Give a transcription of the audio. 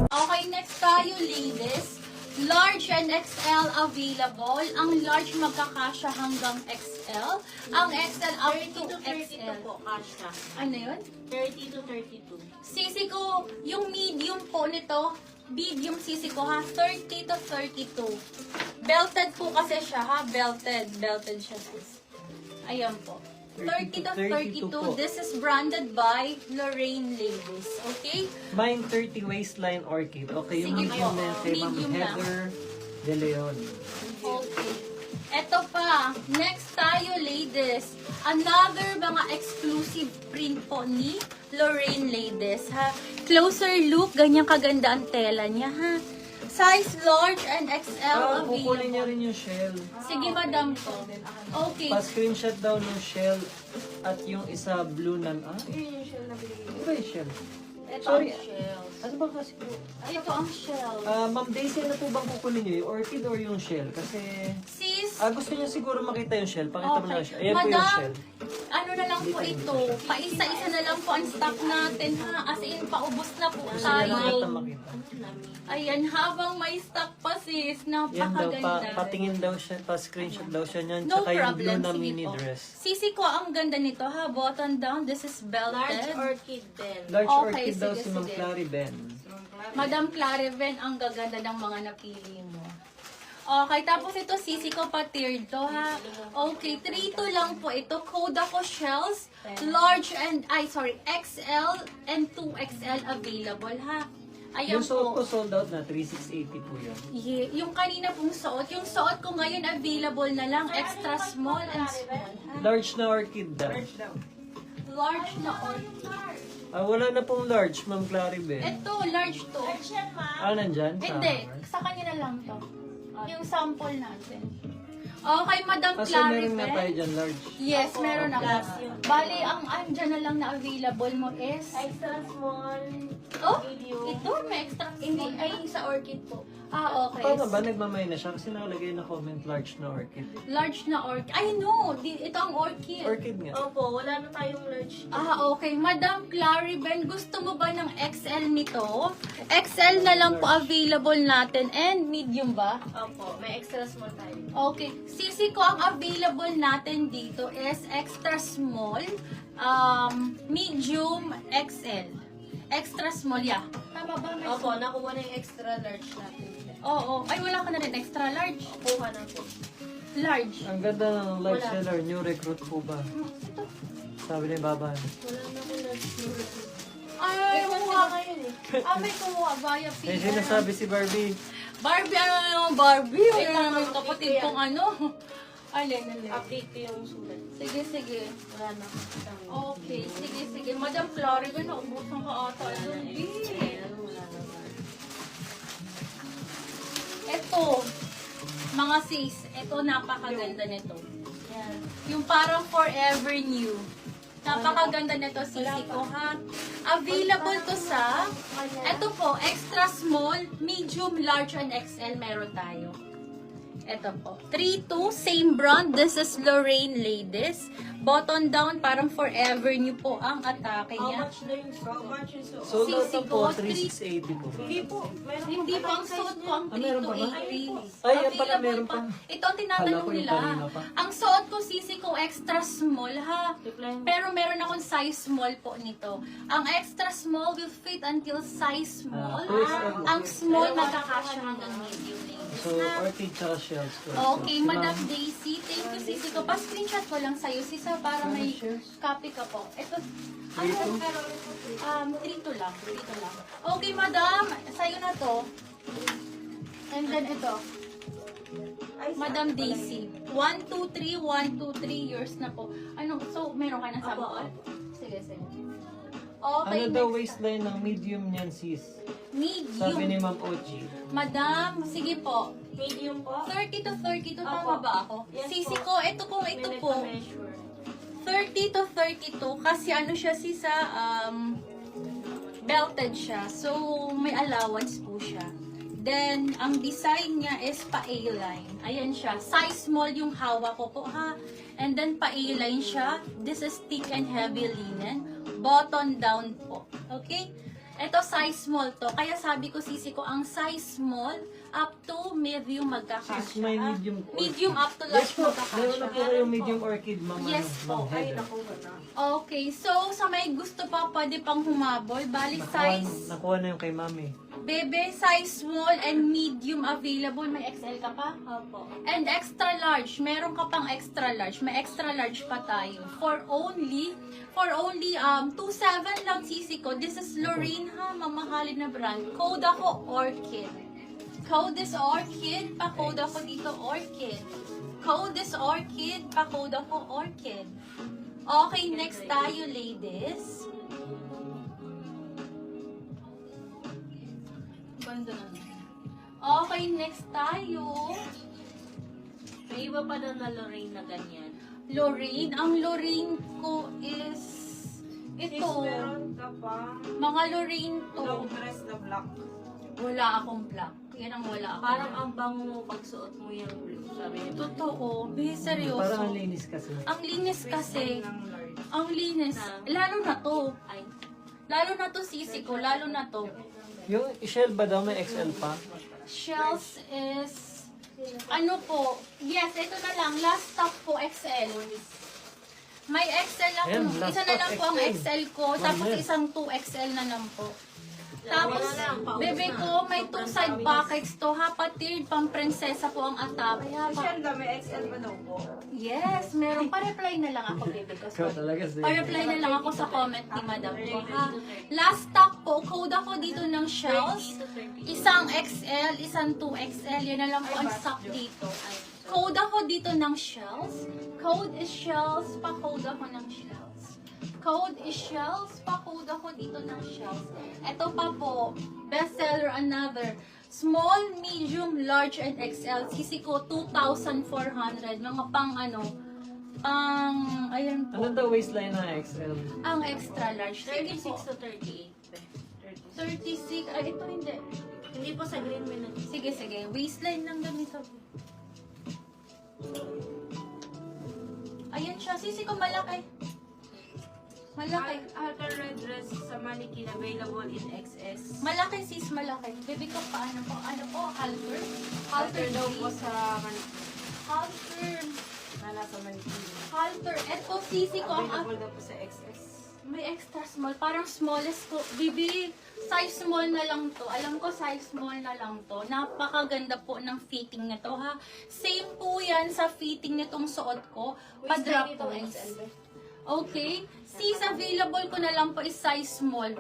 Okay, next tayo, ladies. Large and XL available. Ang large magkakasya hanggang XL. Ang XL up to 30 to 32 XL. po, kasha. Ano yun? 30 to 32. Sisi ko, yung medium po nito, medium sisi ko ha, 30 to 32. Belted po kasi siya ha, belted. Belted siya sis. Ayan po. 30 to 32. po. This is branded by Lorraine Ladies. Okay? Mine 30 waistline orchid. Okay, yung Sige medium po. na kay Ma'am Medium lang. Heather De Leon. Okay. Ito pa. Next tayo, ladies. Another mga exclusive print po ni Lorraine Ladies, ha? Closer look. Ganyan kaganda ang tela niya, ha? Size large and XL Kukunin niya available. rin yung shell. Sige, madam po. Okay. Pa-screenshot daw ng shell at yung isa blue na... Ah, Yun yung shell na binigay. ano ba yung shell? Ito Sorry. ang shells. Ano ba kasi po? Ito ang shell. Ma'am Daisy, ano po bang kukunin niyo? Yung orchid or yung shell? Kasi... Sis, gusto niya siguro makita yung shell. Pakita mo na yung shell. Ayan po yung Madam, shell. ano na lang po ito. Paisa-isa na lang po ang stock natin, ha? As in, paubos na po Gusto niya lang tayo. ata makita. Ayan, habang may stock pa sis, Yan daw, napakaganda. patingin daw siya, pa-screenshot daw siya niyan. No Tsaka yung blue problem, na sige mini po. dress. Sisi ko, ang ganda nito ha, button down, this is Large belted. orchid din. Large Okay, orchid daw sige, si Ma'am sige. Clariben. Madam Clariven, ang gaganda ng mga napili mo. Okay, tapos ito, sisi ko pa tiered to ha. Okay, 3-2 lang po ito. Kodako shells, large and, XL and 2XL available ha. Ayan Yung suot ko po. sold out na, 3,680 po yun. Yung kanina pong suot, yung suot ko ngayon available na lang, extra small and small ha. Large na orchid daw. Large na orchid. Wala na pong large, Ma'am Clariben. Ito, large to. Yan, ma. Nandyan? Hindi, sa kanya na lang to. Yung sample natin. Okay, Madam So meron na tayo Clariven. dyan, large. Yes, meron ako. Plus yung- Bali, ang andyan na lang na available mo is... Extra small. Oh, medium. ito, may extra. Hindi, ay sa orchid po. Okay. Paano ba? Nagmamay na siya kasi nakalagay na comment large na orchid. Large na orchid. Ay, no. Ito ang orchid. Orchid nga. Opo, wala na tayong large. Okay. Madam Clariben, gusto mo ba ng XL nito? XL na lang po available natin. And medium ba? Opo, may extra small tayo. Okay. Sisi ko, ang available natin dito is extra small, medium, XL. Extra small, yeah. Tama ba? May Opo, nakuha na yung extra large natin. Oo. Ay, wala ka na rin. Extra large. Kuha na po. Large. Ang ganda ng large Wala. seller. New recruit po ba? Ito. Sabi ni Baba. Wala na akong large. Ay, kumuha ka. ngayon eh. May kumuha via May PR. sinasabi si Barbie. Barbie, ano na naman Barbie? Ay, Ay, na naman yung mama, kapatid ito kong ano. Alin. Update ko yung sulat. Sige, sige. Wala na akong Okay, sige. Madam Clariven, naubusan ka ata. Wala na. Ito, mga sis, ito napakaganda nito. Yan. Yung parang forever new. Napakaganda nito, sisi ko ha. Available to sa, ito po, extra small, medium, large, and XL meron tayo. Ito po. 3-2, same brand. This is Lorraine Ladies. Button down, parang forever new po ang atake How niya. much na yung suot? How much yung suot? Sold out na po, Sisi ko, 3,680 po. Hindi po. Meron Hindi pa po ang suot ko ang meron pa ba? 3 to 80. Ay, yan pala, Available meron pa. Ito ang tinatanong Kala ko yung nila. kanina pa. Ang suot ko sisi ko extra small ha. Decline. Pero meron akong size small po nito. Ang extra small will fit until size small. Ang small magkakasya hanggang medium ladies. So, orchid tsaka shells ko. Okay, Si Madam Ma'am- Daisy, thank you sisi ko. Pa-screenshot ko lang sa'yo, sisa, para may copy ka po. Ito, ano, 3 lang. Okay, Madam, sa'yo na to. And then ito, Madam Daisy. 1, 2, 3, 1, 2, 3 years na po. Ano, so, meron ka na sa Apo. Sige. Okay, Ano daw next. waistline ng medium niyan, sis? Medium. Sabi ni Ma'am Ochi. Madam, sige po. Medium po. 30 to 32, tama Apo. ba ako? Yes Sisi po. ko, ito po, May po. nagpa-measure. 30 to 32 kasi ano siya belted siya. So may allowance po siya. Then, ang design niya is pa-A-line. Ayan siya. Size small yung hawak ko po, ha? And then, pa-A-line siya. This is thick and heavy linen. Button down po. Okay? Ito, size small to. Kaya sabi ko, sisi ko, ang size small up to medium magkakasya. Sis, may ha? medium. Medium up to Yes large po, meron na po magkakasya. kayong medium orchid, ma'am. Yes ano, po. ma'am Ay, Heather. naku, wala. Okay, so sa may gusto pa, pwede pang humabol. Bali, size, Nakuha na yung kay mami. bebe, size small and medium available. May XL ka pa? Opo. And extra large. Meron ka pang extra large. May extra large pa tayo. For only 27 lang sisi ko. This is Lorraine, ha, mamahalin na brand. Code ako Orchid. Code is Orchid. Pa-code ako dito Orchid. Code is Orchid. Pa-code ako Orchid. Okay, next tayo, ladies. Ganda na. Okay, next tayo. May iba pa daw na Lorraine na ganyan. Lorraine. Ang Lorraine ko is Sis, ito. meron ka pa. Mga Lorraine to. Long dress na black. Wala akong black. Yan ang wala ako. Parang ang bango mo pag suot mo yung blue. Sabi niya. Totoo. Be, seryoso. Parang ang linis kasi. Ang linis kasi. Ng large. Ang linis. Lalo na to. Ay, Lalo na to, sisi ko. Lalo na to. Yung shell ba daw may XL pa? Shells is... Ano po? Yes, ito na lang. Last stock po, XL. May XL lang. Ayan, last Isa na lang stock, po ang XL. XL ko. Tapos Ma'am, isang 2XL na lang po. Tapos, Wala lang, paubos bebe na. ko, may 2 side pockets to. Hapatid, pang prinsesa po ang atap. Michelle ka, may XL pa daw po. Yes, meron. Pa-reply na lang ako, bebe ko. Ikaw talaga si... Pa-reply na lang ako sa comment ni madam ko, ha? Last stock po, code ako dito ng shells. 30 to 30. Isang XL, isang 2XL. Yan na lang po ang stock dito. Code ako dito ng shells. Code is shells. Pa-code ako ng shells. Code is shells. Pa-code ako dito ng shells. Ito pa po. Bestseller another. Small, medium, large, and XL. Sisi ko, 2,400. Mga pang ano. Ayan po. Ano daw waistline ng XL? Ang extra large. Sige po. 36 to 38. 36. Ay, ito hindi. Hindi po sa green may nag- Sige, sige. Waistline lang ganito. Ayan siya. Sisi ko malaki. Malaki. Halter red dress sa mannequin available in XS. Malaki sis, malaki. Baby ko paano po? Ano po? Halter? Halter daw po please. sa mannequin. Halter. Na nasa mannequin. Halter. Eto sisi ko ang Available daw po sa XS. may extra small. Parang smallest ko. Bibi, size small na lang to. Alam ko size small na lang to. Napakaganda po ng fitting nito, ha. Same po yan sa fitting nitong suot ko. Pa-drop waist. Okay. Sis, available ko na lang po is size small.